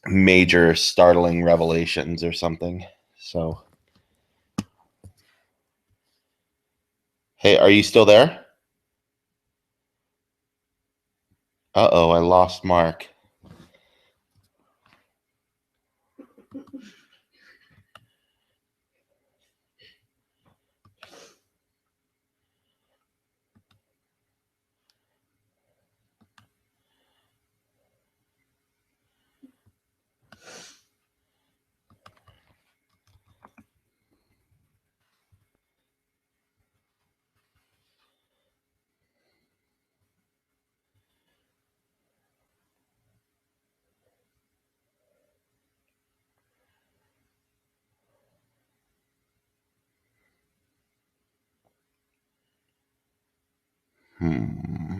major startling revelations or something. So, hey, are you still there? Uh-oh, I lost Mark. Hmm.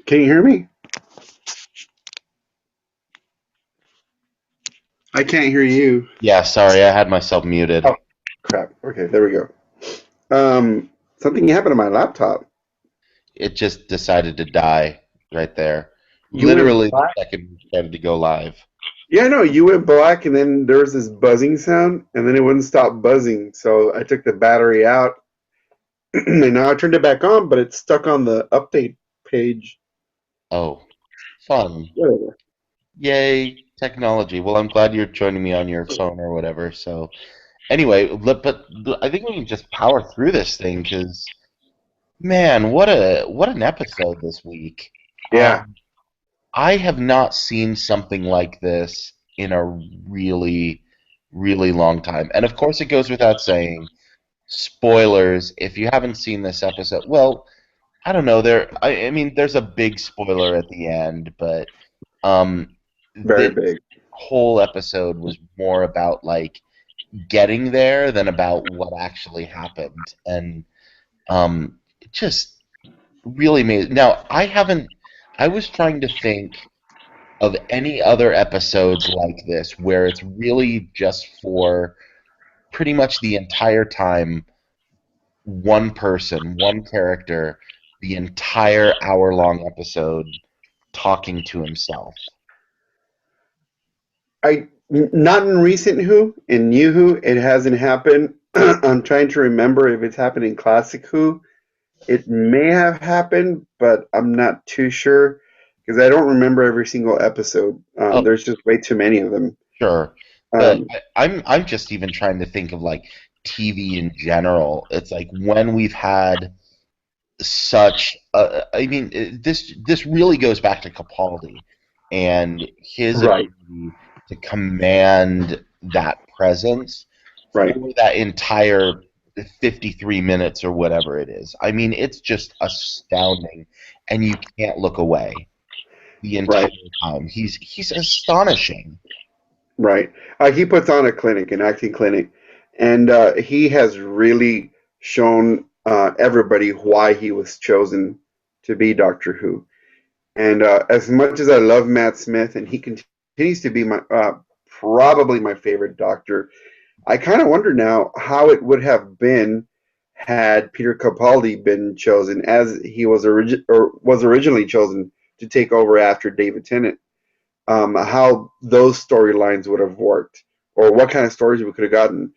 Can you hear me? I can't hear you. Yeah, sorry, I had myself muted. Oh, crap. Okay, there we go. Something happened to my laptop. It just decided to die right there. You went Literally the black? second we started to go live. Yeah, no, you went black, and then there was this buzzing sound, and then it wouldn't stop buzzing. So I took the battery out, and now I turned it back on, but it's stuck on the update page. Oh, fun. Whatever. Yay, Technology. Well, I'm glad you're joining me on your phone or whatever. So anyway, but I think we can just power through this thing because man, what an episode this week. Yeah, Um, I have not seen something like this in a really, really long time. And of course, it goes without saying, spoilers. If you haven't seen this episode, well, I don't know. I mean, there's a big spoiler at the end, but um, very this big. whole episode was more about like getting there than about what actually happened, and it just really made. Now, I haven't. I was trying to think of any other episodes like this where it's really just for pretty much the entire time one person, one character, the entire hour long episode talking to himself. Not in recent Who. In new Who, it hasn't happened. I'm trying to remember if it's happened in classic Who. It may have happened, but I'm not too sure because I don't remember every single episode. Oh, There's just way too many of them. sure. But Um, I'm just even trying to think of like TV in general. It's like when we've had such I mean this really goes back to Capaldi and his right, ability to command that presence right, for that entire 53 minutes or whatever it is. I mean, it's just astounding and you can't look away the entire right, time. He's astonishing. right. He puts on a clinic, an acting clinic, and he has really shown everybody why he was chosen to be Doctor Who. And as much as I love Matt Smith, and he continues to be my probably my favorite Doctor, I kind of wonder now how it would have been had Peter Capaldi been chosen, as he was was originally chosen to take over after David Tennant. How those storylines would have worked, or what kind of stories we could have gotten,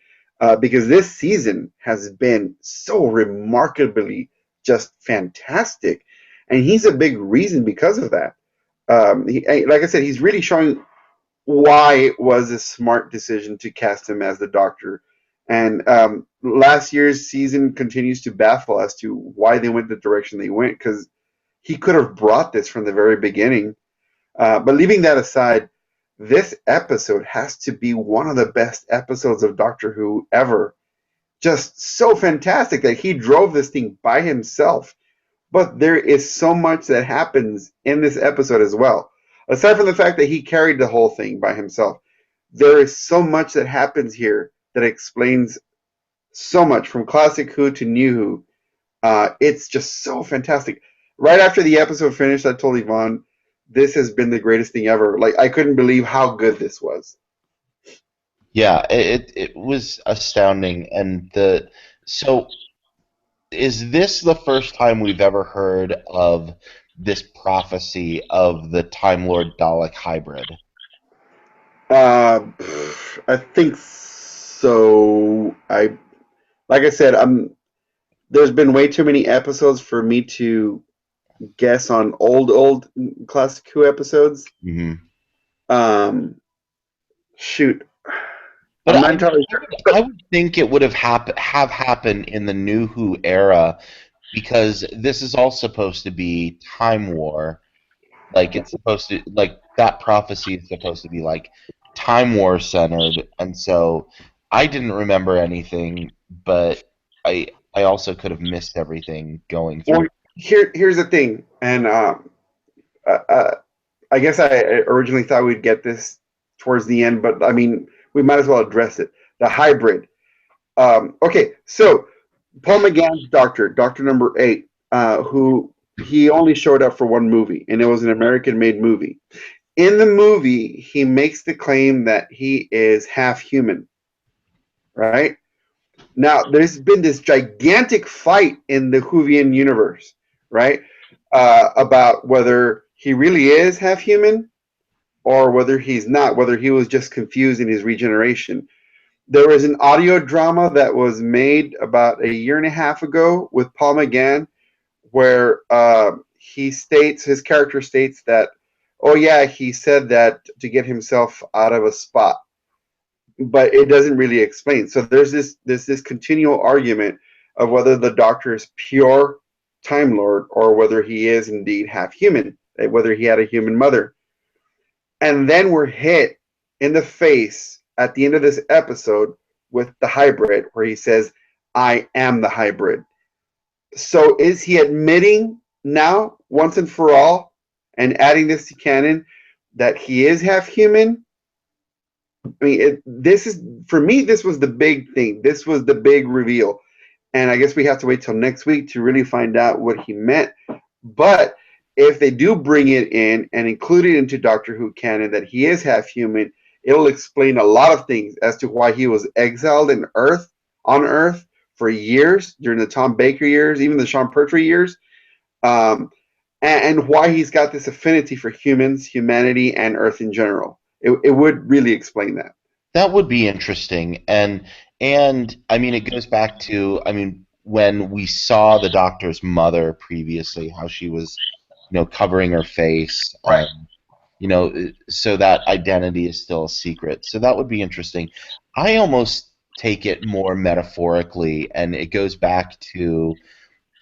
because this season has been so remarkably just fantastic, and he's a big reason because of that. Like I said, he's really showing why it was a smart decision to cast him as the Doctor. And last year's season continues to baffle as to why they went the direction they went, because he could have brought this from the very beginning. But leaving that aside, this episode has to be one of the best episodes of Doctor Who ever. Just so fantastic that he drove this thing by himself. But there is so much that happens in this episode as well. Aside from the fact that he carried the whole thing by himself, there is so much that happens here that explains so much from classic Who to new Who. It's just so fantastic. Right after the episode finished, I told Yvonne, this has been the greatest thing ever. Like, I couldn't believe how good this was. Yeah, it was astounding and the so is this the first time we've ever heard of this prophecy of the Time Lord Dalek hybrid? I think so. Like I said, there's been way too many episodes for me to guess on old classic Who episodes. Hmm. Um, shoot, But I'm not entirely sure. I would think it would have happened in the New Who era because this is all supposed to be Time War. Like it's supposed to like that prophecy is supposed to be like Time War centered, and so I didn't remember anything, but I also could have missed everything going Well, through. here's the thing, and uh, uh, I guess I originally thought we'd get this towards the end, but I mean, we might as well address it. The hybrid. Okay, so Paul McGann's Doctor, Doctor number 8, who he only showed up for one movie, and it was an American-made movie. In the movie, he makes the claim that he is half human, right? Now, there's been this gigantic fight in the Whovian universe, right? About whether he really is half human or whether he's not, whether he was just confused in his regeneration. There was an audio drama that was made about a year and a half ago with Paul McGann, where his character states that oh yeah, he said that to get himself out of a spot, but it doesn't really explain. So there's this continual argument of whether the Doctor is pure Time Lord or whether he is indeed half human, whether he had a human mother. And then we're hit in the face at the end of this episode with the hybrid, where he says, "I am the hybrid." So is he admitting now, once and for all, and adding this to canon, that he is half human? I mean, this is, for me, this was the big thing. This was the big reveal. And I guess we have to wait till next week to really find out what he meant. But if they do bring it in and include it into Doctor Who canon that he is half human, it'll explain a lot of things as to why he was exiled on Earth for years during the Tom Baker years, even the Sean Pertwee years, um, and why he's got this affinity for humans, humanity, and Earth in general. It would really explain that. That would be interesting. And I mean it goes back to, I mean, when we saw the Doctor's mother previously, how she was, covering her face, Right. and so that identity is still a secret. So that would be interesting. I almost take it more metaphorically, and it goes back to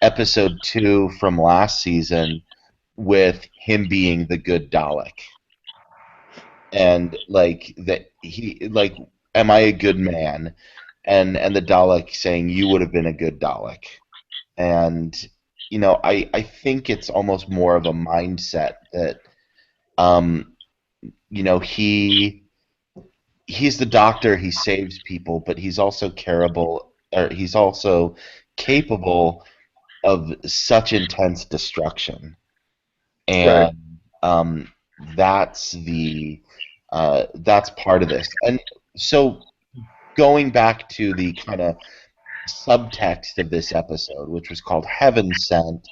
episode 2 from last season with him being the good Dalek, and like that he like, am I a good man? And the Dalek saying, you would have been a good Dalek. And I think it's almost more of a mindset that, um he's the Doctor, he saves people, but he's also carable, or he's also capable of such intense destruction. Right. And that's the that's part of this. And so, going back to the kind of subtext of this episode, which was called Heaven Sent,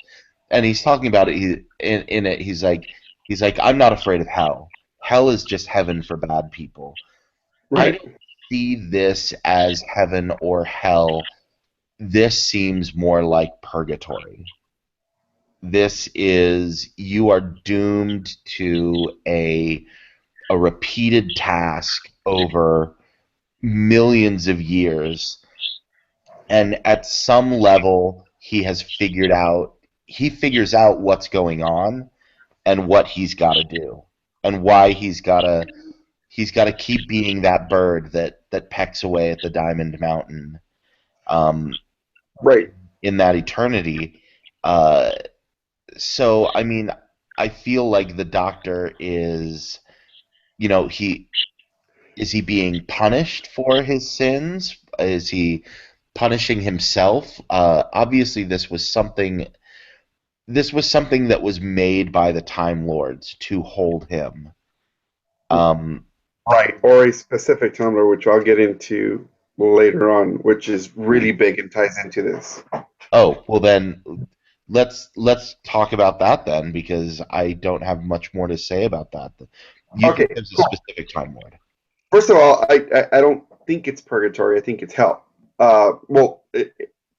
and he's talking about it. In it, he's like, I'm not afraid of hell. Hell is just heaven for bad people. I Right. don't see this as heaven or hell. This seems more like purgatory. This is, you are doomed to a repeated task over millions of years, and at some level he figures out what's going on and what he's got to do, and why he's got to keep being that bird that pecks away at the diamond mountain, um, Right. in that eternity. uh, so I mean, I feel like the Doctor is, he is he being punished for his sins? Is he punishing himself? Obviously, this was something that was made by the Time Lords to hold him. Um, Right. Or a specific tumbler, which I'll get into later on, which is really ooh. big and ties into this. Oh, well then, let's talk about that then, because I don't have much more to say about that. You Okay, think there's a cool. specific Time Lord? First of all, I don't think it's purgatory. I think it's hell. Well,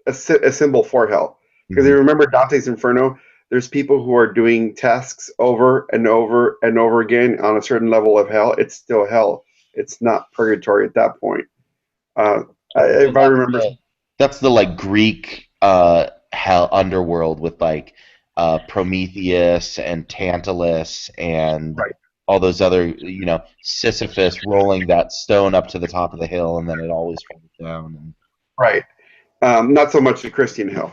a symbol for hell. Because you Hmm. remember Dante's Inferno, there's people who are doing tasks over and over and over again on a certain level of hell. It's still hell. It's not purgatory at that point. Uh, So if I remember, that's the like Greek hell underworld, with like Prometheus and Tantalus and right, all those other, Sisyphus rolling that stone up to the top of the hill, and then it always falls down. And right. Not so much the Christian hell.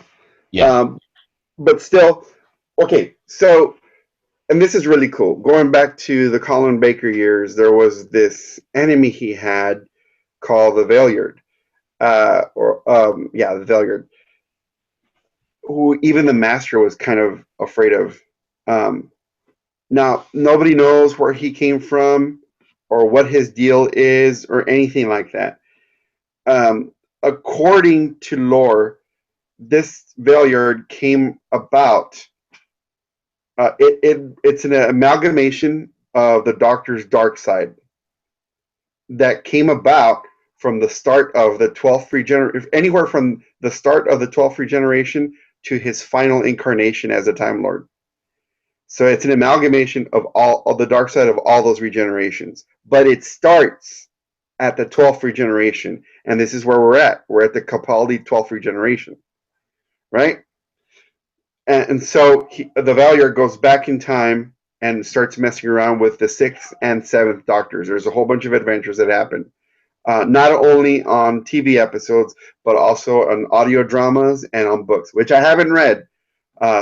yeah. Um, but still, okay. So, and this is really cool. Going back to the Colin Baker years, there was this enemy he had called the Valiard, the Valiard, who even the Master was kind of afraid of. Um, Now, nobody knows where he came from or what his deal is or anything like that. According to lore, this Valiard came about. It's an amalgamation of the Doctor's dark side that came about from the start of the 12th regeneration, anywhere from the start of the 12th regeneration to his final incarnation as a Time Lord. So it's an amalgamation of the dark side of all those regenerations. But it starts at the 12th regeneration. And this is where we're at. We're at the Capaldi 12th regeneration, right? And so the Valier goes back in time and starts messing around with the 6th and 7th Doctors. There's a whole bunch of adventures that happen. Not only on TV episodes, but also on audio dramas and on books, which I haven't read.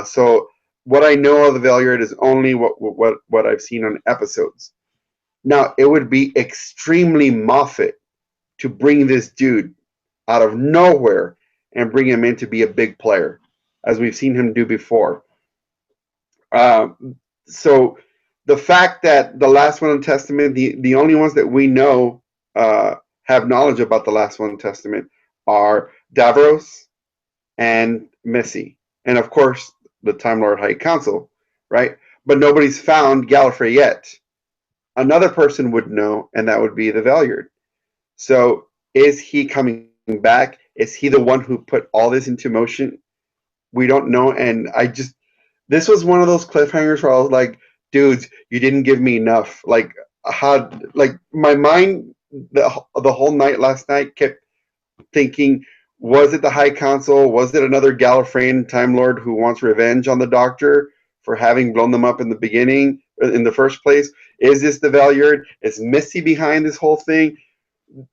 So what I know of the Valiant is only what I've seen on episodes. Now it would be extremely Moffat to bring this dude out of nowhere and bring him in to be a big player, as we've seen him do before. So the fact that the last one in Testament, the only ones that we know have knowledge about the last one in Testament are Davros and Missy, and of course the Time Lord High Council, right? But nobody's found Gallifrey yet. Another person would know, and that would be the Valiant. So is he coming back? Is he the one who put all this into motion? We don't know, and this was one of those cliffhangers where I was like, dudes, you didn't give me enough. Like how like my mind the whole night last night kept thinking, was it the High Council? Was it another Gallifreyan Time Lord who wants revenge on the Doctor for having blown them up in the beginning, in the first place? Is this the Valiant? Is Missy behind this whole thing?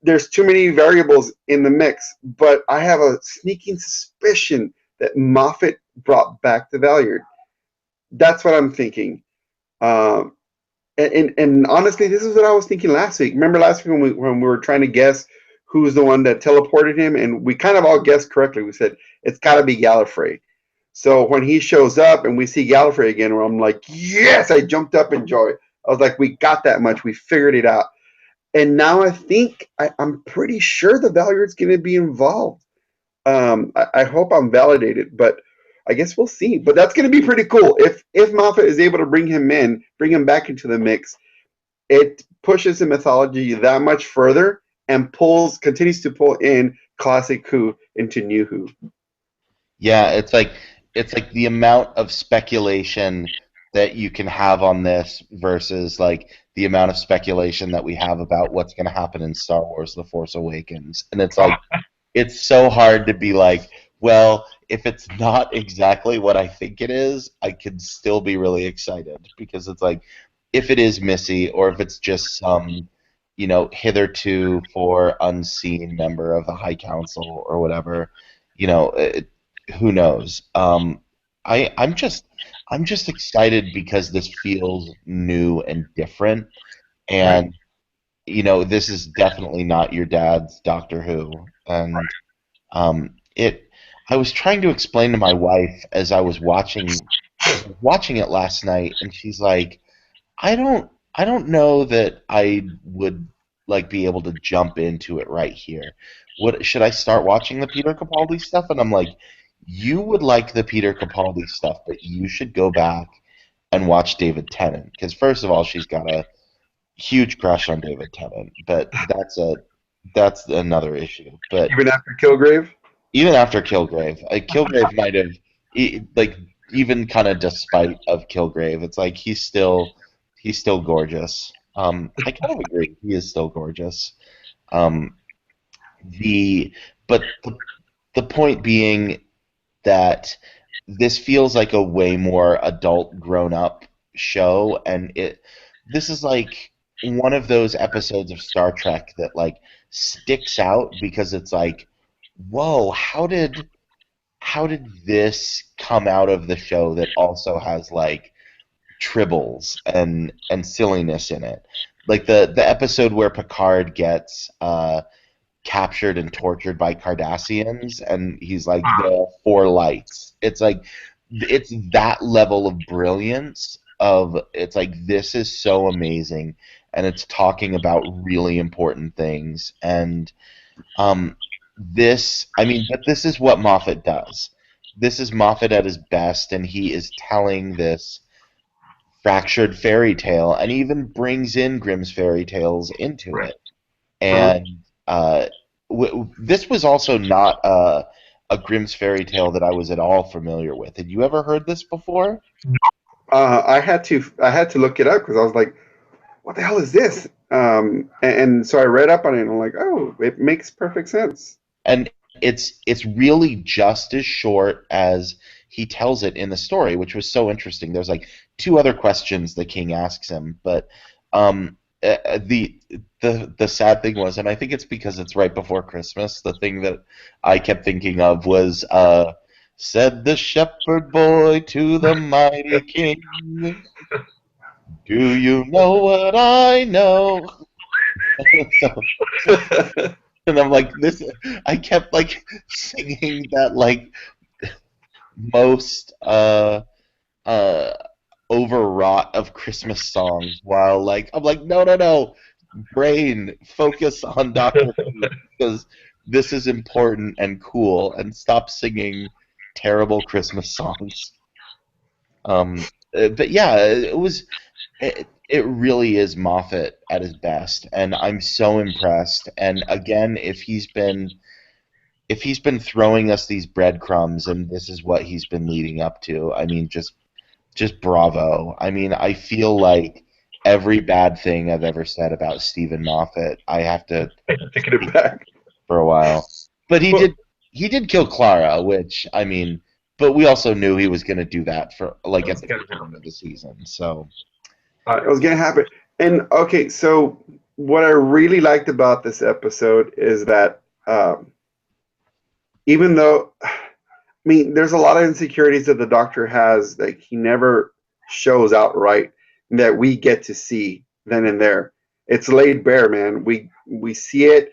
There's too many variables in the mix, but I have a sneaking suspicion that Moffat brought back the Valiant. That's what I'm thinking. Um, and honestly, this is what I was thinking last week. Remember last week when we were trying to guess who's the one that teleported him, and we kind of all guessed correctly. We said it's got to be Gallifrey. So when he shows up and we see Gallifrey again, where I'm like, yes, I jumped up in joy. I was like, we got that much. We figured it out. And now I think I'm pretty sure the Valiant's going to be involved. I hope I'm validated, but I guess we'll see. But that's going to be pretty cool if Moffat is able to bring him back into the mix. It pushes the mythology that much further and continues to pull in classic Who into new Who. Yeah, it's like the amount of speculation that you can have on this versus like the amount of speculation that we have about what's going to happen in Star Wars: The Force Awakens. And it's like it's so hard to be like, well, if it's not exactly what I think it is, I could still be really excited because it's like if it is Missy or if it's just some, hitherto for unseen member of the High Council or whatever, who knows? I'm just excited because this feels new and different, Right. and this is definitely not your dad's Doctor Who, and it. I was trying to explain to my wife as I was watching it last night, and she's like, I don't know that I would like be able to jump into it right here. What should I start watching the Peter Capaldi stuff? And I'm like, you would like the Peter Capaldi stuff, but you should go back and watch David Tennant because first of all, she's got a huge crush on David Tennant, but that's another issue. But Even after Kilgrave? even after Kilgrave, Kilgrave might have like even kind of despite of Kilgrave, it's like he's still gorgeous. I kind of agree. He is still gorgeous. Um, the but the point being that this feels like a way more adult, grown up show, and this is like one of those episodes of Star Trek that like sticks out because it's like, whoa, how did this come out of the show that also has like tribbles and silliness in it? Like the episode where Picard gets captured and tortured by Cardassians, and he's like the four lights. It's like it's that level of brilliance. Of it's like this is so amazing, and it's talking about really important things, and I mean, but this is what Moffat does. This is Moffat at his best, and he is telling this fractured fairy tale, and even brings in Grimm's fairy tales into it. Uh-huh. And this was also not a Grimm's fairy tale that I was at all familiar with. Had you ever heard this before? I had to look it up because I was like, what the hell is this? And so I read up on it and I'm like, oh, it makes perfect sense. And it's really just as short as he tells it in the story, which was so interesting. There's like two other questions the king asks him, but the sad thing was, and I think it's because it's right before Christmas. The thing that I kept thinking of was, said the shepherd boy to the mighty king, "Do you know what I know?" So, and I'm like, this. I kept like singing that like most uh overwrought of Christmas songs while like I'm like, no, no, no, brain, focus on Doctor Who because this is important and cool, and stop singing terrible Christmas songs. But yeah, it really is Moffat at his best, and I'm so impressed. And again, if he's been throwing us these breadcrumbs and this is what he's been leading up to, I mean, just bravo. I mean, I feel like every bad thing I've ever said about Stephen Moffat, I have to Taking it take back back. for a while. But Well, he did kill Clara, which I mean, but we also knew he was going to do that for like that at was the gonna beginning of happen. the season. So It was gonna happen. And okay, so what I really liked about this episode is that even though I mean, there's a lot of insecurities that the Doctor has that he never shows outright that we get to see then and there. It's laid bare, man. We see it.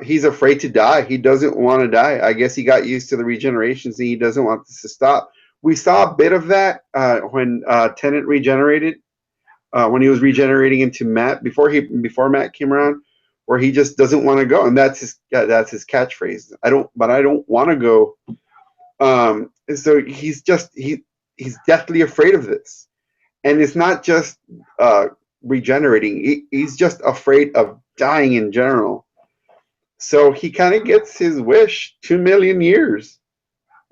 He's afraid to die. He doesn't want to die. I guess he got used to the regenerations and he doesn't want this to stop. We saw a bit of that when Tennant regenerated, when he was regenerating into Matt before Matt came around, where he just doesn't want to go, and that's his catchphrase. I don't want to go, and so he's deathly afraid of this, and it's not just regenerating. He's just afraid of dying in general. So he kind of gets his wish. 2 million years.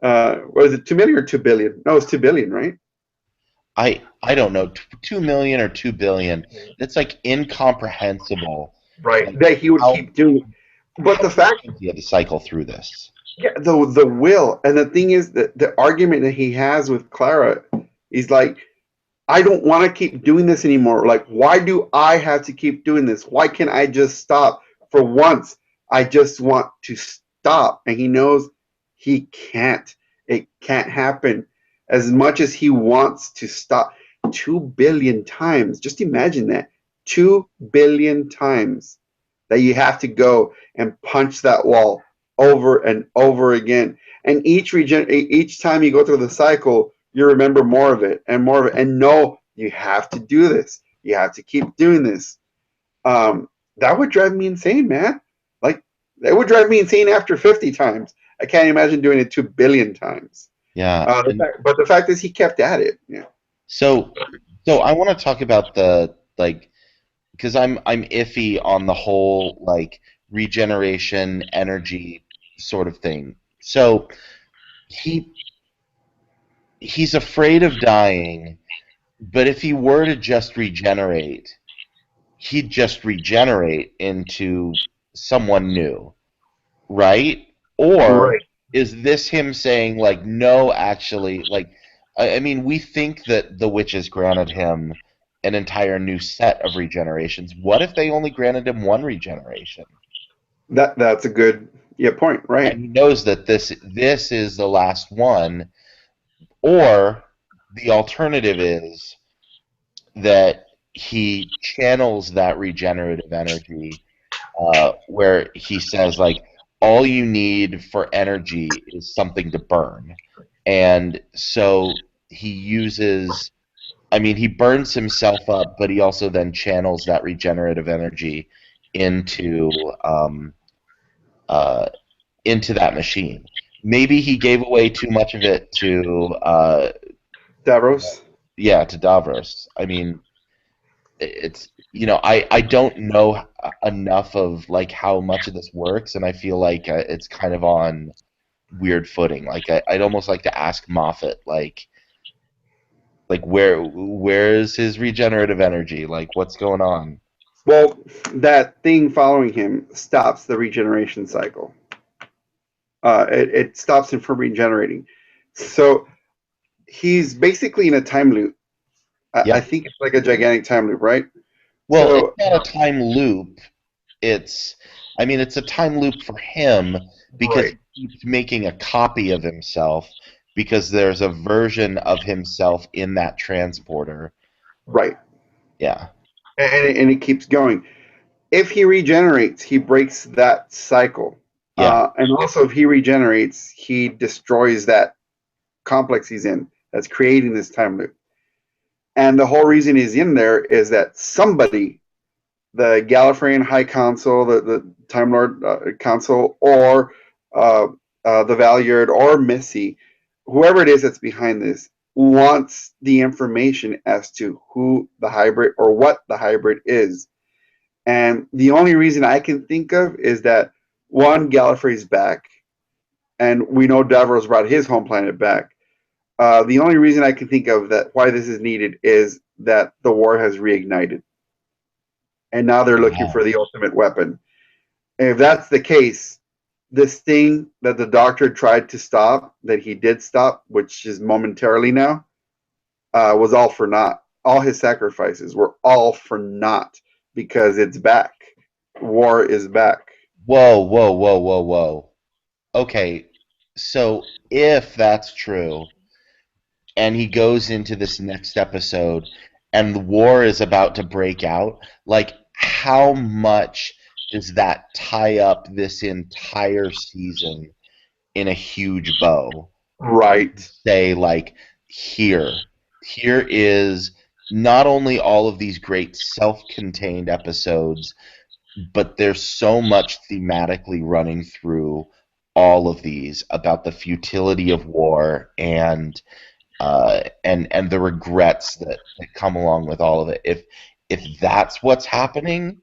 Was it 2 million or 2 billion? No, it's 2 billion, right? I don't know, 2 million or 2 billion. It's like incomprehensible, Right. like That he would how keep doing it. But how the many fact, times he had to cycle through this. yeah, the will, and the thing is that the argument that he has with Clara, he's like, I don't want to keep doing this anymore. Like, why do I have to keep doing this? Why can't I just stop for once? I just want to stop. And he knows he can't. It can't happen. As much as he wants to stop 2 billion times, just imagine that 2 billion times that you have to go and punch that wall over and over again. And each time you go through the cycle, you remember more of it and more of it. And no, you have to do this. You have to keep doing this. That would drive me insane, man. Like that would drive me insane after 50 times. I can't imagine doing it 2 billion times. Yeah, and But the fact is, he kept at it. Yeah. so so I want to talk about the like because I'm iffy on the whole like regeneration energy sort of thing. So he he's afraid of dying, but if he were to just regenerate, he'd just regenerate into someone new, right? Or Right. is this him saying like, no, actually, like, I mean, we think that the witches granted him an entire new set of regenerations. What if they only granted him one regeneration? That's a good, yeah, point. And Right. he knows that this is the last one, or the alternative is that he channels that regenerative energy where he says like all you need for energy is something to burn, and so he uses. I mean, he burns himself up, but he also then channels that regenerative energy into uh, into that machine. Maybe he gave away too much of it to Davros. yeah, to Davros. I mean, it's I don't know enough of like how much of this works, and I feel like it's kind of on weird footing. Like I'd almost like to ask Moffat, like Like where is his regenerative energy? Like what's going on? Well, that thing following him stops the regeneration cycle. It stops him from regenerating. So he's basically in a time loop. I Yeah. think it's like a gigantic time loop, right? Well, it's So, not a time loop. It's I mean it's a time loop for him because right, he keeps making a copy of himself because there's a version of himself in that transporter. right. Yeah. And it keeps going. If he regenerates, he breaks that cycle. Yeah. And also, if he regenerates, he destroys that complex he's in that's creating this time loop. And the whole reason he's in there is that somebody, the Gallifreyan High Council, the Time Lord Council, or uh, the Valyard, or Missy, whoever it is that's behind this, wants the information as to who the hybrid or what the hybrid is. And the only reason I can think of is that one, Gallifrey's back, and we know Davros brought his home planet back. The only reason I can think of that why this is needed is that the war has reignited, and now they're looking for Wow. the ultimate weapon. And if that's the case, this thing that the Doctor tried to stop, that he did stop, which is momentarily now, was all for naught. All his sacrifices were all for naught because it's back. War is back. Whoa, whoa, whoa, whoa, whoa. Okay. So if that's true and he goes into this next episode and the war is about to break out, like how much does that tie up this entire season in a huge bow? And Right. say like here is not only all of these great self-contained episodes, but there's so much thematically running through all of these about the futility of war and the regrets that come along with all of it. If that's what's happening,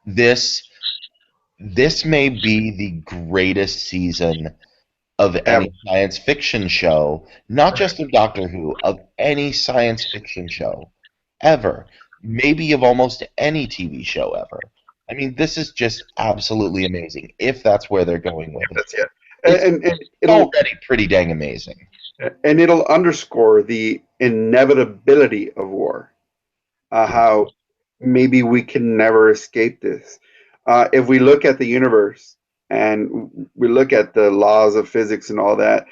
this this may be the greatest season of Ever. any science fiction show, not just of Doctor Who, of any science fiction show ever, maybe of almost any TV show ever. I mean, this is just absolutely amazing if that's where they're going with it. That's it. It's And it'll already pretty dang amazing. underscore the inevitability of war. Yeah. How maybe we can never escape this. If we look at the universe and we look at the laws of physics and all that,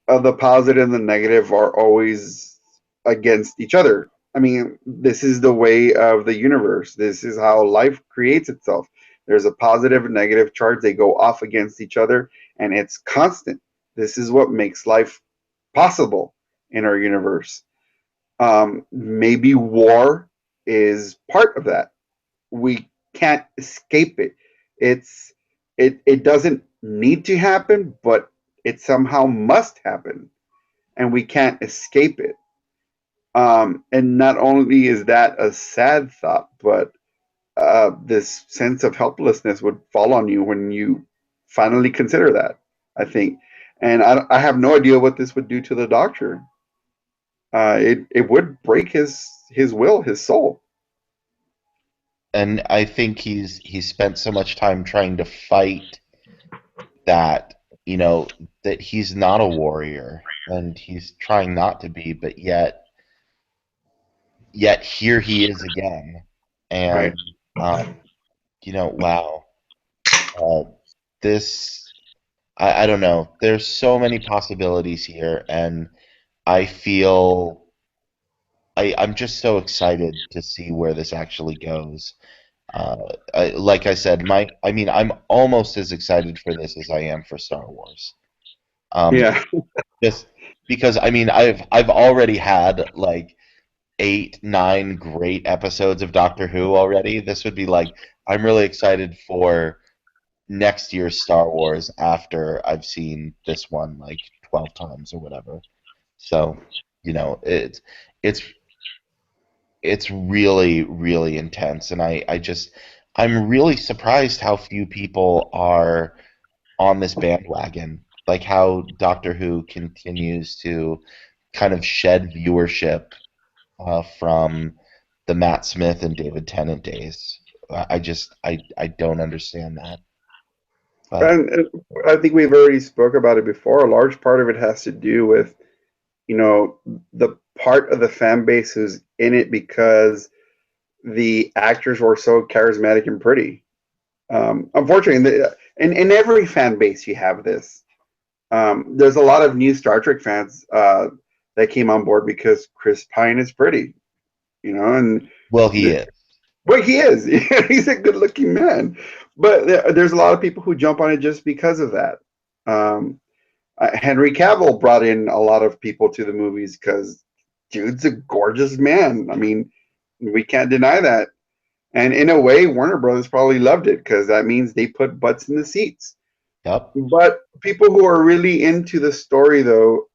the positive and the negative are always against each other. I mean, this is the way of the universe. This is how life creates itself. There's a positive and negative charge. They go off against each other, and it's constant. This is what makes life possible in our universe. Maybe war is part of that. We can't escape it. It's it doesn't need to happen, but it somehow must happen, and we can't escape it. And not only is that a sad thought, but this sense of helplessness would fall on you when you finally consider that. I think, and I have no idea what this would do to the Doctor. It would break his will, his soul. And I think he's spent so much time trying to fight that, that he's not a warrior and he's trying not to be, but yet here he is again. Right. And wow. Uh, this I don't know. There's so many possibilities here, and I feel I'm just so excited to see where this actually goes. Like I said, I mean, I'm almost as excited for this as I am for Star Wars. Um, Yeah. just because I mean, I've already had like 8, 9 great episodes of Doctor Who already. This would be like I'm really excited for next year's Star Wars after I've seen this one like 12 times or whatever. So, it's it's really really intense and I'm really surprised how few people are on this bandwagon. Like how Doctor Who continues to kind of shed viewership from the Matt Smith and David Tennant days. I don't understand that. But And I think we've already spoke about it before. A large part of it has to do with, you know, the part of the fan base who's in it because the actors were so charismatic and pretty. Unfortunately, in every fan base, you have this. There's a lot of new Star Trek fans that came on board because Chris Pine is pretty, you know, and well, he is. well, he is. He's a good-looking man, but there's a lot of people who jump on it just because of that. Um, Henry Cavill brought in a lot of people to the movies because dude's a gorgeous man. I mean, we can't deny that. And in a way, Warner Brothers probably loved it because that means they put butts in the seats. Yep. But people who are really into the story, though,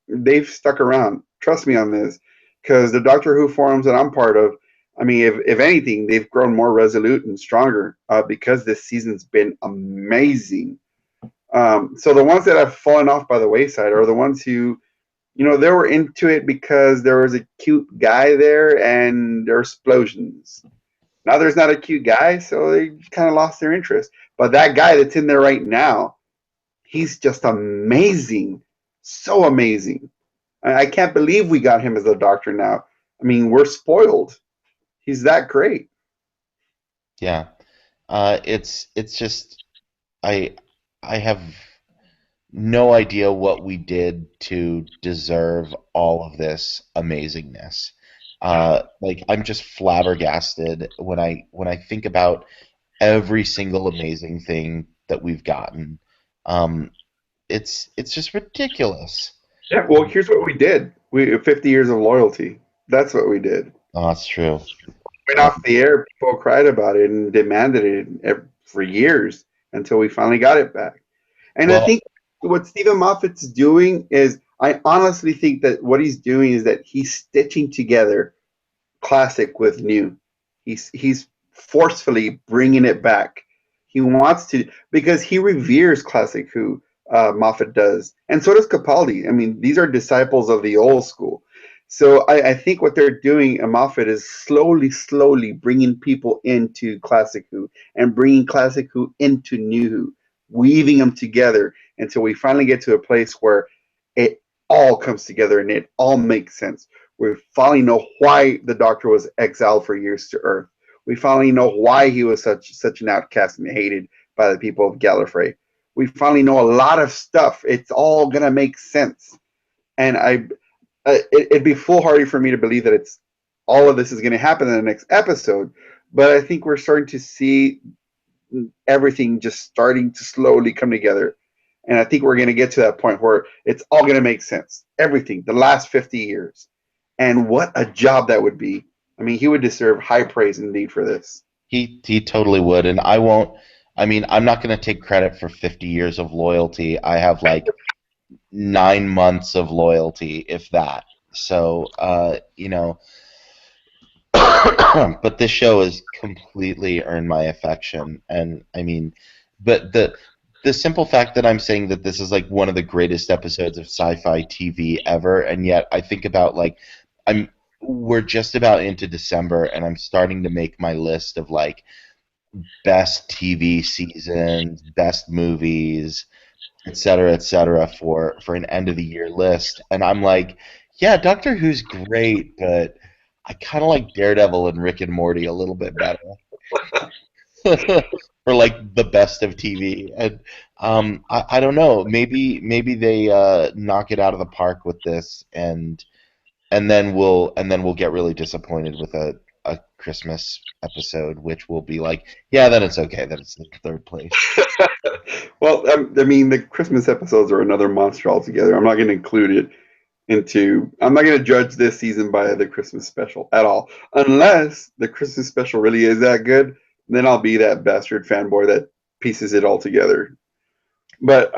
they've stuck around. Trust me on this, because the Doctor Who forums that I'm part of, I mean, if anything, they've grown more resolute and stronger because this season's been amazing. So the ones that have fallen off by the wayside are the ones who, you know, they were into it because there was a cute guy there and there were explosions. Now there's not a cute guy, so they kind of lost their interest. But that guy that's in there right now, he's just amazing. So amazing. I can't believe we got him as a doctor now. I mean, we're spoiled. He's that great. Yeah. It's just I I have no idea what we did to deserve all of this amazingness. Like I'm just flabbergasted when I think about every single amazing thing that we've gotten. Um, it's just ridiculous. Yeah, well, here's what we did. We 50 years of loyalty. That's what we did. Oh, that's true. Went Uh, off the air, people cried about it and demanded it for years until we finally got it back. And I well, think what Stephen Moffat's doing is, I honestly think that what he's doing is that he's stitching together classic with new. He's forcefully bringing it back. He wants to because he reveres classic Who. Moffat does, and so does Capaldi. I mean, these are disciples of the old school. So I think what they're doing at Moffat is slowly bringing people into classic Who and bringing classic Who into new Who, weaving them together until we finally get to a place where it all comes together and it all makes sense. We finally know why the Doctor was exiled for years to Earth. We finally know why he was such an outcast and hated by the people of Gallifrey. We finally know a lot of stuff. It's all gonna make sense, and it'd be foolhardy for me to believe that it's all of this is gonna happen in the next episode. But I think we're starting to see everything just starting to slowly come together. And I think we're going to get to that point where it's all going to make sense. Everything, the last 50 years. And what a job that would be. I mean, he would deserve high praise indeed for this. he totally would, and I won't. I mean, I'm not going to take credit for 50 years of loyalty. I have like 9 months of loyalty, if that. So, but this show has completely earned my affection, and I mean, but the simple fact that I'm saying that this is like one of the greatest episodes of sci-fi TV ever, and yet I think about like I'm we're just about into December, and I'm starting to make my list of like best TV seasons, best movies, et cetera, for an end of the year list, and I'm like, yeah, Doctor Who's great, but I kind of like Daredevil and Rick and Morty a little bit better. For like the best of TV, and I don't know. Maybe they knock it out of the park with this, and then we'll get really disappointed with a Christmas episode, which will be like, yeah, then it's okay, then it's in third place. Well, I mean, the Christmas episodes are another monster altogether. I'm not going to include it into. I'm not going to judge this season by the Christmas special at all, unless the Christmas special really is that good. Then I'll be that bastard fanboy that pieces it all together. But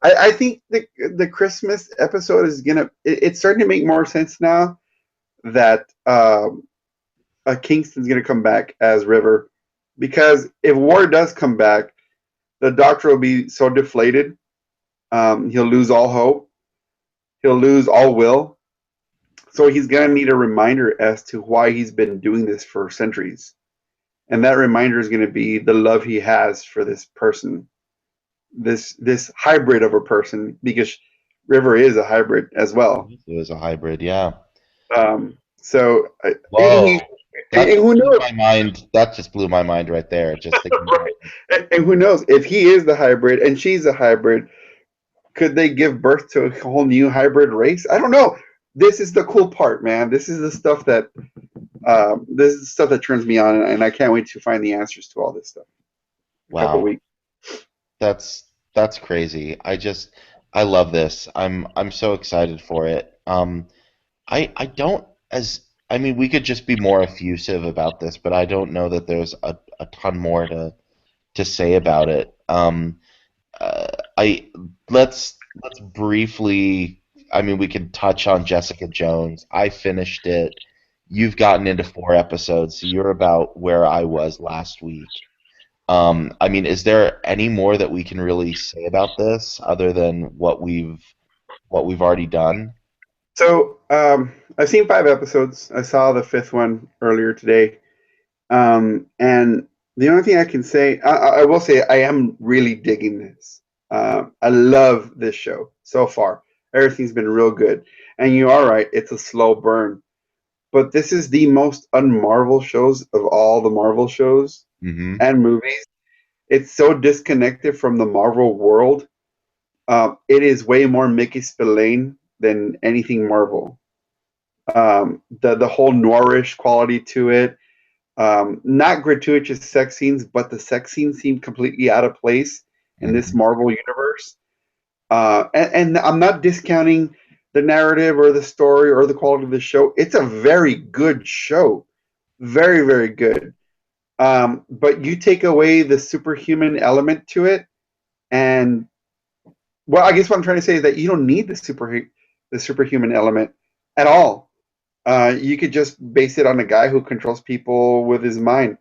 I think the Christmas episode is gonna. It's starting to make more sense now that Kingston's gonna come back as River, because if Ward does come back, the Doctor will be so deflated. He'll lose all hope. He'll lose all will. So he's gonna need a reminder as to why he's been doing this for centuries. And that reminder is gonna be the love he has for this person, this hybrid of a person, because River is a hybrid as well. It was a hybrid, yeah. So Whoa, and that just who blew knows? my mind. That just blew my mind right there. Just thinking about it. And who knows if he is the hybrid and she's a hybrid? Could they give birth to a whole new hybrid race? I don't know. This is the cool part, man. This is the stuff that turns me on, and I can't wait to find the answers to all this stuff in a couple of Wow, weeks. that's that's crazy. I love this. I'm so excited for it. I don't as I mean we could just be more effusive about this, but I don't know that there's a ton more to say about it. I let's briefly. I mean, we can touch on Jessica Jones. I finished it. You've gotten into 4 episodes, so you're about where I was last week. I mean, is there any more that we can really say about this other than what we've already done? So I've seen 5 episodes. I saw the fifth one earlier today, and the only thing I can say, I will say, I am really digging this. I love this show so far. Everything's been real good, and you are right; it's a slow burn. But this is the most unmarvel shows of all the Marvel shows Hmm. and movies. It's so disconnected from the Marvel world. It is way more Mickey Spillane than anything Marvel. The whole noirish quality to it. Not gratuitous sex scenes, but the sex scenes seem completely out of place in this Hmm. Marvel universe. And I'm not discounting the narrative or the story or the quality of the show. It's a very good show, very very good. But you take away the superhuman element to it, and well, I guess what I'm trying to say is that you don't need the superhuman element at all. You could just base it on a guy who controls people with his mind,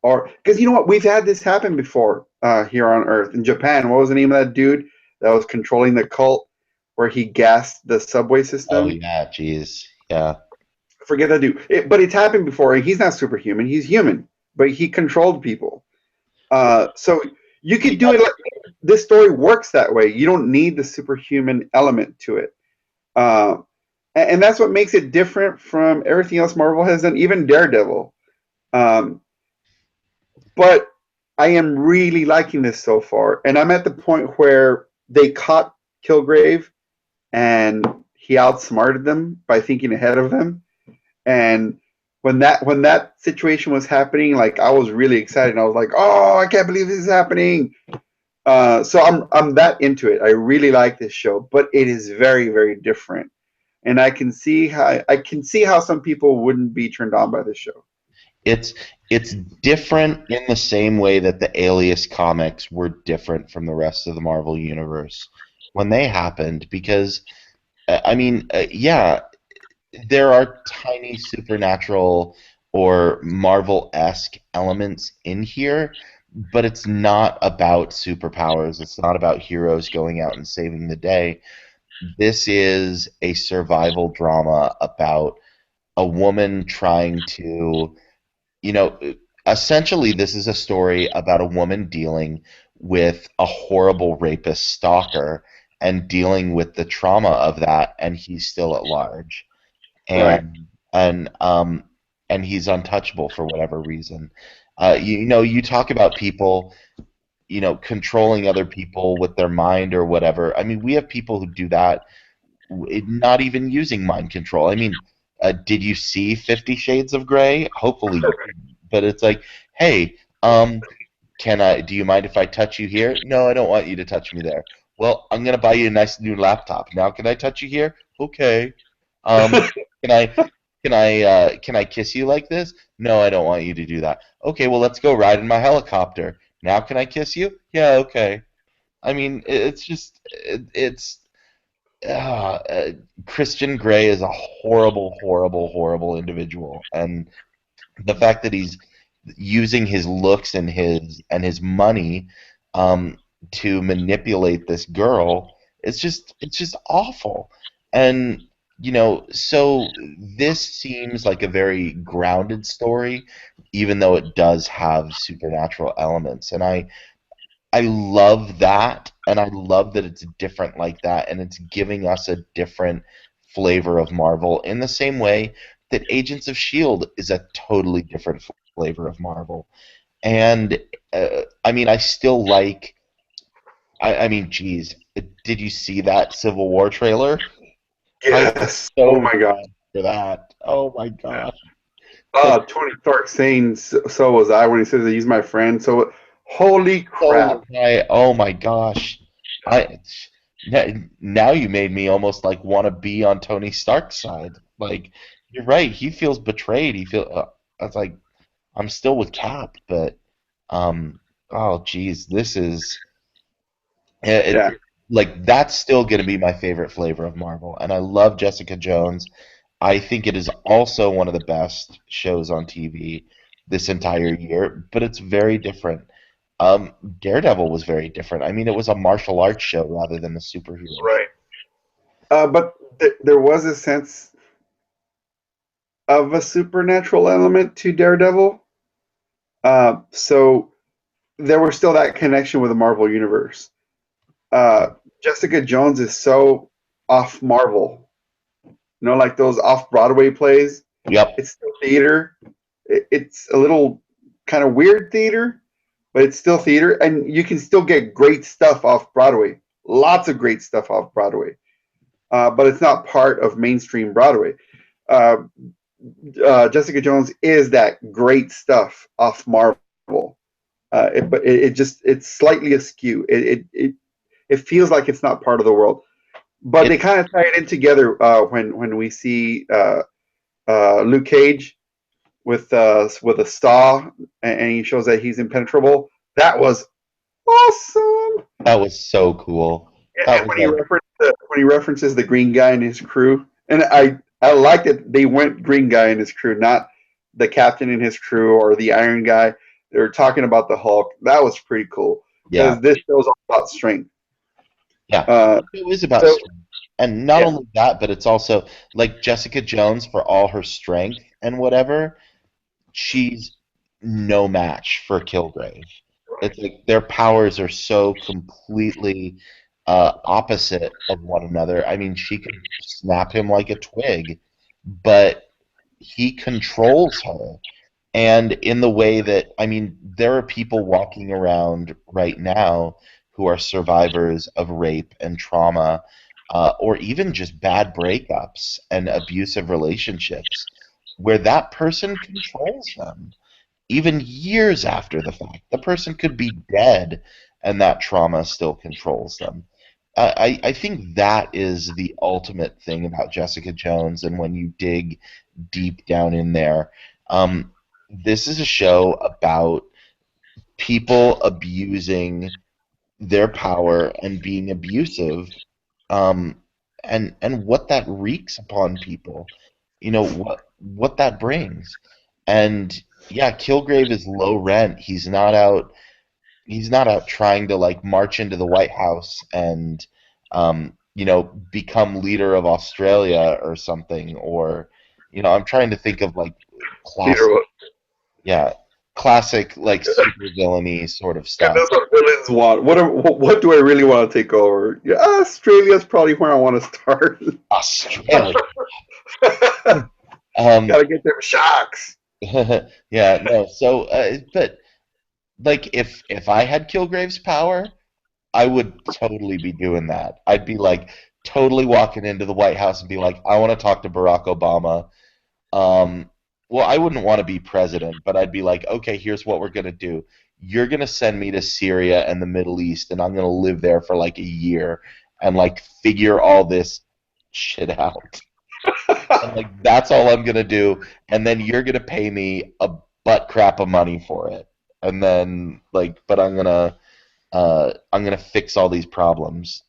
or because you know what, we've had this happen before here on Earth in Japan. What was the name of that dude that was controlling the cult, where he gassed the subway Oh system? yeah, geez, yeah. Forget that dude. But it's happened before, and he's not superhuman. He's human, but he controlled people. So you We could do got it. Like, this story works that way. You don't need the superhuman element to it. Uh, and that's what makes it different from everything else Marvel has done, even Daredevil. Um, but I am really liking this so far, and I'm at the point where they caught Kilgrave, and he outsmarted them by thinking ahead of them. And when that situation was happening, like I was really excited. I was like, "Oh, I can't believe this is happening!" So I'm that into it. I really like this show, but it is very very different, and I can see how some people wouldn't be turned on by this show. it's it's different in the same way that the Alias comics were different from the rest of the Marvel universe when they happened because I mean yeah, there are tiny supernatural or Marvel-esque elements in here, but it's not about superpowers. It's not about heroes going out and saving the day. This is a survival drama about a woman trying to, you know, essentially, this is a story about a woman dealing with a horrible rapist stalker and dealing with the trauma of that, and he's still at large Right. and and he's untouchable for whatever reason. You know, you talk about people, you know, controlling other people with their mind or whatever. I mean, we have people who do that, not even using mind control. I mean, did you see 50 Shades of Grey? Hopefully you didn't. But it's like, hey, can I? Do you mind if I touch you here? No, I don't want you to touch me there. Well, I'm gonna buy you a nice new laptop. Now, can I touch you here? Okay. Um, can I can I kiss you like this? No, I don't want you to do that. Okay, well let's go ride in my helicopter. Now can I kiss you? Yeah, okay. I mean, it's just it's uh, Christian Grey is a horrible, horrible, horrible individual, and the fact that he's using his looks and his money um, to manipulate this girl, it's just awful. And so this seems like a very grounded story, even though it does have supernatural elements. And I love that, and I love that it's different like that, and it's giving us a different flavor of Marvel in the same way that Agents of S.H.I.E.L.D. is a totally different flavor of Marvel. And I mean, I still like. I mean, geez, did you see that Civil War trailer? I was Yes. Oh so my God. down for that. Oh my gosh. Because Tony Stark saying so was I when he says that he's my friend. So, holy so crap. was I. Oh my gosh. I now you made me almost like want to be on Tony Stark's side. Like you're right. He feels betrayed. He feel. I was like, I'm still with Cap, but um. Oh geez, this is Yeah. like that's still going to be my favorite flavor of Marvel, and I love Jessica Jones. I think it is also one of the best shows on TV this entire year, but it's very different. Daredevil was very different. I mean, it was a martial arts show rather than a superhero show. Right. But there was a sense of a supernatural element to Daredevil. So there was still that connection with the Marvel universe. Uh, Jessica Jones is so off Marvel, like those off Broadway plays. Yep. It's still theater. It's a little kind of weird theater, but it's still theater, and you can still get great stuff off Broadway. Lots of great stuff off Broadway, but it's not part of mainstream Broadway. Uh, Jessica Jones is that great stuff off Marvel, but it just it's slightly askew. It feels like it's not part of the world, but they It kind of tie it in together when we see Luke Cage with a saw, and he shows that he's impenetrable. That was awesome. that was so cool. That And was like, when he references the green guy and his crew, and I like that they went green guy and his crew, not the captain and his crew or the Iron Guy. They were talking about the Hulk. That was pretty cool yeah, because this shows all about strength. yeah. Uh, It was about so strength. And not yeah, only that, but it's also like Jessica Jones for all her strength and whatever, she's no match for Kilgrave. It's like their powers are so completely opposite of one another. I mean, she could snap him like a twig, but he controls her. And in the way that, I mean, there are people walking around right now who are survivors of rape and trauma, or even just bad breakups and abusive relationships, where that person controls them even years after the fact. The person could be dead and that trauma still controls them. I think that is the ultimate thing about Jessica Jones, and when you dig deep down in there, um, this is a show about people abusing their power and being abusive, um, and what that wreaks upon people. What that brings. And yeah, Kilgrave is low rent. He's not out trying to like march into the White House and become leader of Australia or something. Or I'm trying to think of like Peter, classic, yeah, classic like super villainy sort of and stuff. that's what villains want. What do I really want to take over? Yeah, Australia's probably where I want to start. Australia. Um, Gotta get them shocks. yeah, no. So, but like if I had Kilgrave's power, I would totally be doing that. I'd be like totally walking into the White House and be like, I want to talk to Barack Obama. Um, well, I wouldn't want to be president, but I'd be like, okay, here's what we're gonna do. You're gonna send me to Syria and the Middle East, and I'm gonna live there for like a year and like figure all this shit out. And like that's all I'm gonna do, and then you're gonna pay me a butt crap of money for it. And then like, but I'm gonna fix all these problems.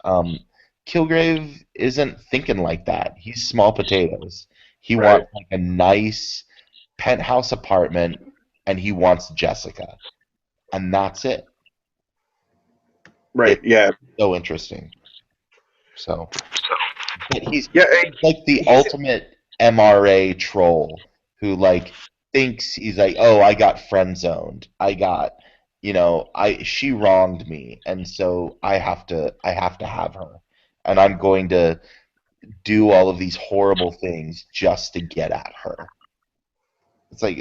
Kilgrave isn't thinking like that. He's small potatoes. He Right, wants like a nice penthouse apartment, and he wants Jessica, and that's it. right, It's yeah. so interesting. So, But Yeah, he's like the he's ultimate MRA troll who like thinks he's like, oh, I got friend zoned. I got, she wronged me, and so I have to have her, and I'm going to do all of these horrible things just to get at her. It's like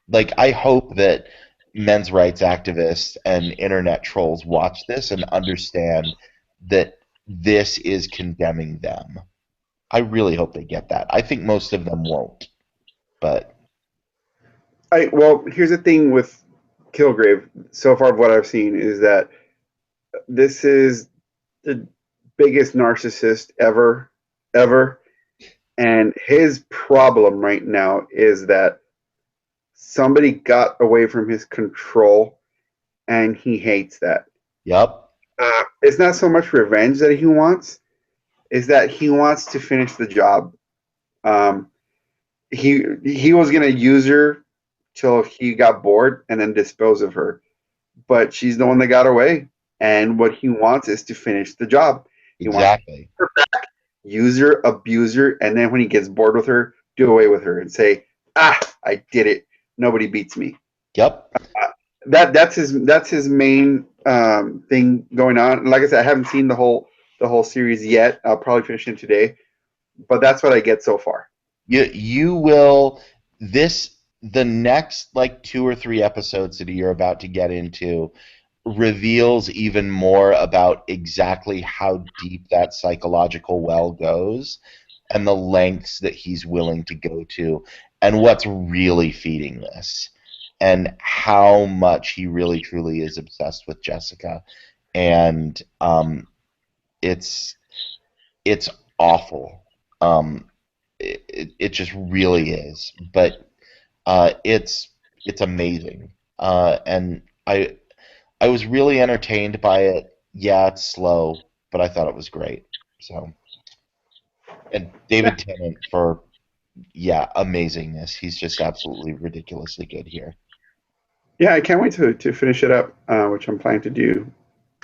like I hope that men's rights activists and internet trolls watch this and understand that this is condemning them. I really hope they get that. I think most of them won't, but well, here's the thing with Kilgrave. So far, what I've seen is that this is the biggest narcissist ever, and his problem right now is that somebody got away from his control, and he hates that. yep, It's not so much revenge that he wants; is that he wants to finish the job. Um, he was gonna use her till he got bored and then dispose of her, but she's the one that got away. And what he wants is to finish the job. He wants exactly. to use her, abuse her, and then when he gets bored with her, do away with her and say, "Ah, I did it. Nobody beats me." Yep. That's his main thing going on. Like I said, I haven't seen the whole series yet. I'll probably finish it today, but that's what I get so far. You will this the next like 2 or 3 episodes that you're about to get into reveals even more about exactly how deep that psychological well goes and the lengths that he's willing to go to and what's really feeding this and how much he really truly is obsessed with Jessica. And it's it's awful. It just really is. But it's amazing. And I was really entertained by it. Yeah, it's slow, but I thought it was great. So, and David Tennant for, yeah, amazingness. He's just absolutely ridiculously good here. Yeah, I can't wait to finish it up, which I'm planning to do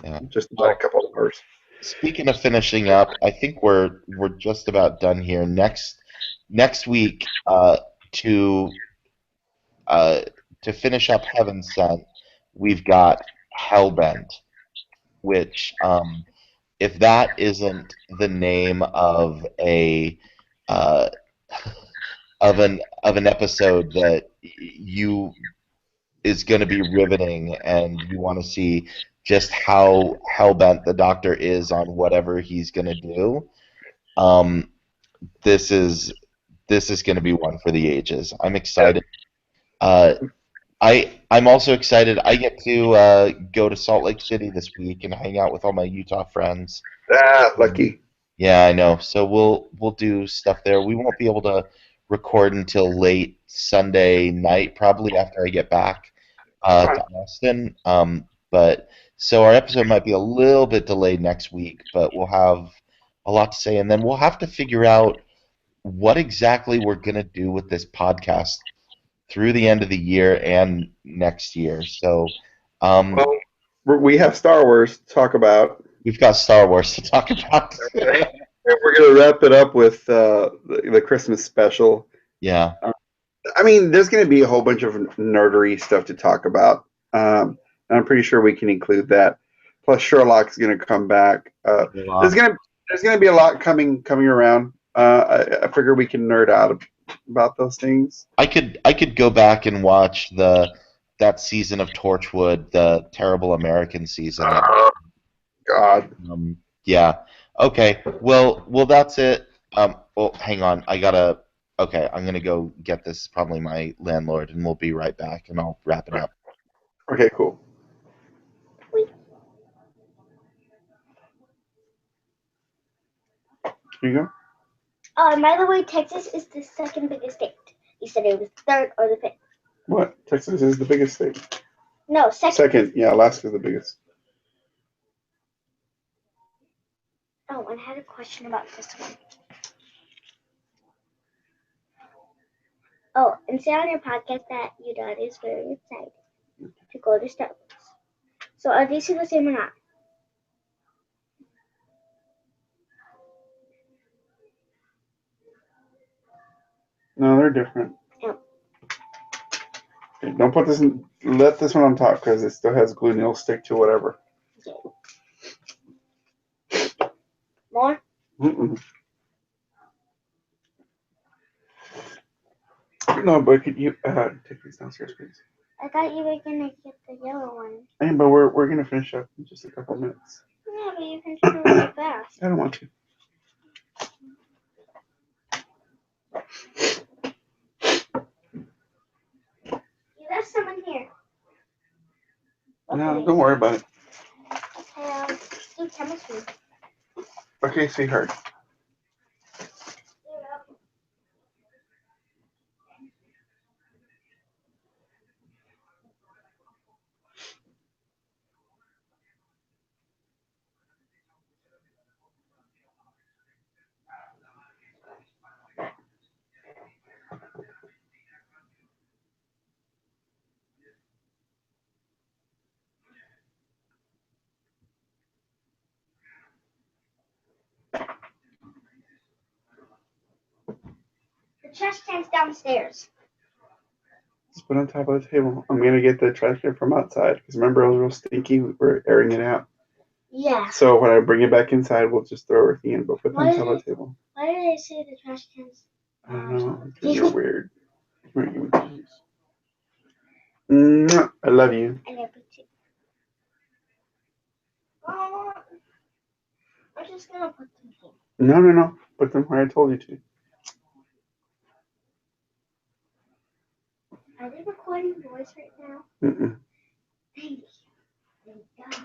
Yeah. just about a Well, couple of hours. speaking of finishing up, I think we're just about done here. Next week, to uh, to finish up Heaven Sent, we've got Hellbent, which if that isn't the name of a uh, of an episode that you is going to be riveting, and you want to see just how hell-bent the Doctor is on whatever he's going to do, um, this is this is going to be one for the ages. I'm excited. Uh, I'm also excited. I get to go to Salt Lake City this week and hang out with all my Utah friends. Ah, Um, lucky. yeah, I know. So we'll do stuff there. We won't be able to record until late Sunday night, probably after I get back to Austin. But so our episode might be a little bit delayed next week, but we'll have a lot to say, and then we'll have to figure out what exactly we're gonna do with this podcast through the end of the year and next year. So um, Well, we have Star Wars to talk about. we've got Star Wars to talk about. And we're going to wrap it up with the Christmas special. Yeah. Uh, I mean, there's going to be a whole bunch of nerdery stuff to talk about. And I'm pretty sure we can include that. Plus, Sherlock's going to come back. There's Sherlock. going to there's going to be a lot coming around. I figure we can nerd out about those things. I could go back and watch the that season of Torchwood, the terrible American season. Oh, God. Yeah. Okay. Well, that's it. Well, hang on. I gotta. Okay, I'm gonna go get this. Probably my landlord, and we'll be right back, and I'll wrap it up. Okay, cool. Here you go. Oh, and by the way, Texas is the second biggest state. You said it was third or the fifth. What? Texas is the biggest state. No, second. Second, yeah, Alaska's the biggest. Oh, and I had a question about this one. Oh, and say on your podcast that your dad is very excited to go to Star Wars. So are these two the same or not? No, they're different. Yep. Okay, don't put this in. Let this one on top because it still has glue and it'll stick to whatever. Okay. More? Mm-mm. No, but could you take these downstairs, please? I thought you were gonna get the yellow one. Hey, but we're gonna finish up in just a couple minutes. Yeah, but you can do it really fast. I don't want to. You left some in here. No, don't worry about it. Okay, do chemistry. Okay, sweetheart. The trash can's downstairs. Just put it on top of the table. I'm gonna get the trash can from outside because remember it was real stinky. We're airing it out. Yeah. So when I bring it back inside, we'll just throw everything in. But put it on top of the table. Why do they say the trash can's? I don't know. Because you're weird. Come here, give me these. Mwah, I love you. I love you too. Oh, I'm just gonna put them here. No. Put them where I told you to. Are they recording voice right now? Mm-mm. Thank you. Thank God.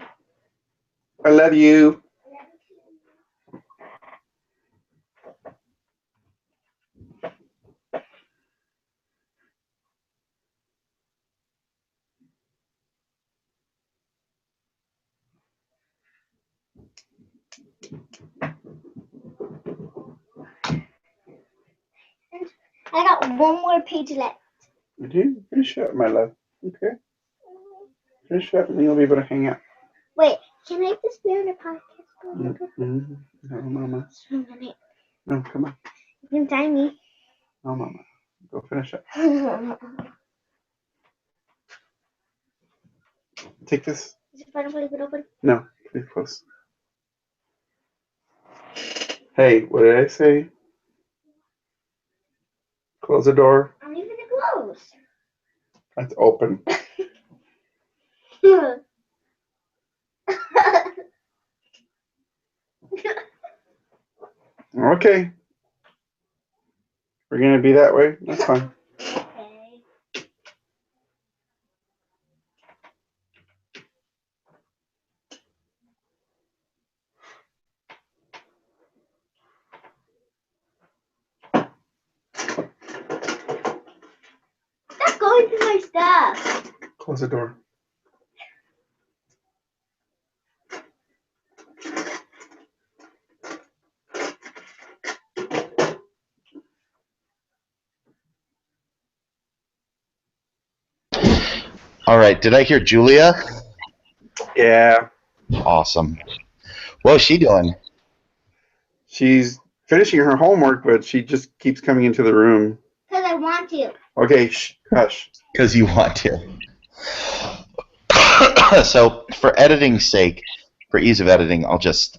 I love you. I love you too. And I got one more page left. Okay, finish up, my love. Okay, finish up, and then you'll be able to hang out. Wait, can I just be on the podcast? Mm-hmm. No, mama. No, come on. You can tie me. No, mama. Go finish up. Take this. Is it fun to leave it open? No, please close. Hey, what did I say? Close the door. I'm leaving it closed. That's open. Okay. We're gonna be that way. That's fine. Okay. Stop going through my stuff. Close the door. All right. Did I hear Julia? Yeah. Awesome. What's she doing? She's finishing her homework, but she just keeps coming into the room. Because I want to. Okay, hush. Because you want to. So for editing's sake, for ease of editing, I'll just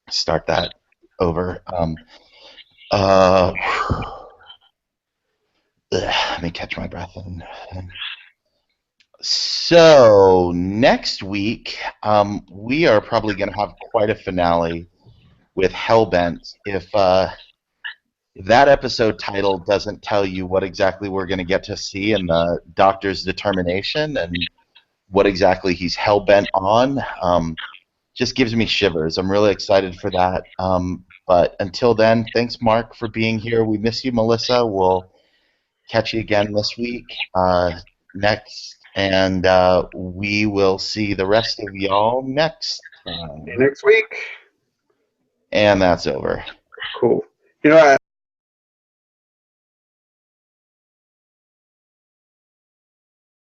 start that over. Let me catch my breath. So next week, we are probably going to have quite a finale with Hellbent. If that episode title doesn't tell you what exactly we're going to get to see in the Doctor's determination and what exactly he's hell-bent on, just gives me shivers. I'm really excited for that. But until then, thanks, Mark, for being here. We miss you, Melissa. We'll catch you again this week, next, and we will see the rest of y'all next time. Next week. And that's over. Cool. You know,